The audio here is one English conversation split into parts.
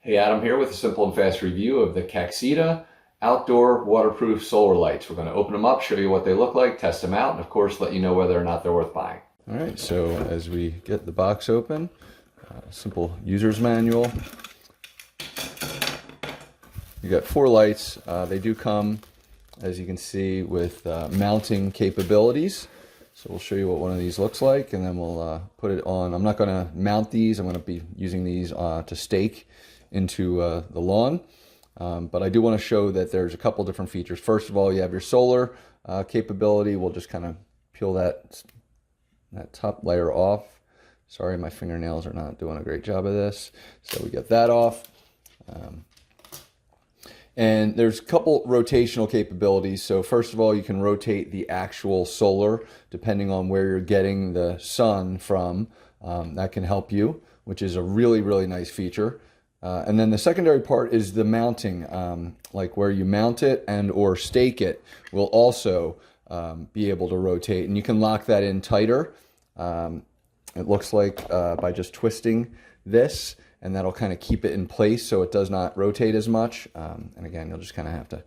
Hey, Adam here with a simple and fast review of the Kaxiida outdoor waterproof solar lights. We're going to open them up, show you what they look like, test them out, and of course let you know whether or not they're worth buying. All right, so as we get the box open, simple user's manual. You got 4 lights. They do come, as you can see, with mounting capabilities. So we'll show you what one of these looks like, and then we'll put it on. I'm not going to mount these. I'm going to be using these to stake into the lawn. But I do want to show that there's a couple different features. First of all, you have your solar capability. We'll just kind of peel that top layer off. Sorry, my fingernails are not doing a great job of this. So we get that off. And there's a couple rotational capabilities. So first of all, you can rotate the actual solar depending on where you're getting the sun from. That can help you, which is a really, really nice feature. And then the secondary part is the mounting, like where you mount it and or stake it will also be able to rotate. And you can lock that in tighter. It looks like by just twisting this, and that'll kind of keep it in place so it does not rotate as much. And again, you'll just kind of have to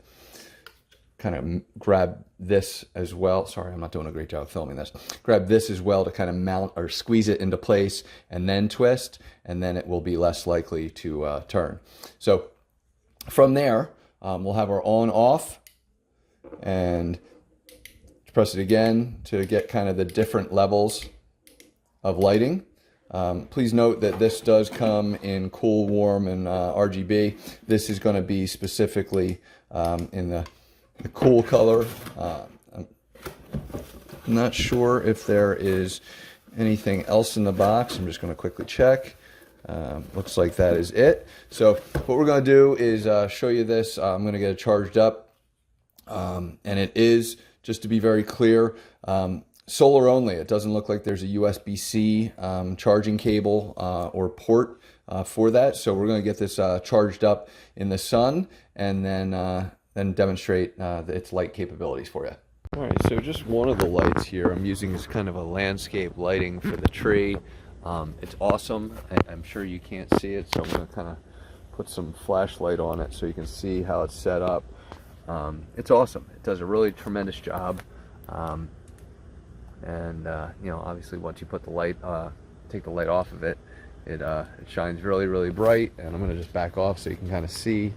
grab this as well. Sorry, I'm not doing a great job filming this. Grab this as well to kind of mount or squeeze it into place and then twist, and then it will be less likely to turn. So from there, we'll have our on off, and press it again to get kind of the different levels of lighting. Please note that this does come in cool, warm, and RGB. This is going to be specifically in the cool color. I'm not sure if there is anything else in the box. I'm just going to quickly check. Looks like that is it. So what we're going to do is show you this. I'm going to get it charged up. And it is, just to be very clear, solar only. It doesn't look like there's a USB-C charging cable or port for that. So we're going to get this charged up in the sun and then demonstrate its light capabilities for you. All right, so just one of the lights here I'm using is kind of a landscape lighting for the tree. It's awesome. I'm sure you can't see it, so I'm going to kind of put some flashlight on it so you can see how it's set up. It's awesome. It does a really tremendous job. You know, obviously once you put the light, take the light off of it, it shines really, really bright. And I'm going to just back off so you can kind of see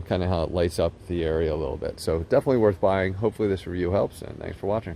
kind of how it lights up the area a little bit. So definitely worth buying. Hopefully this review helps, and thanks for watching.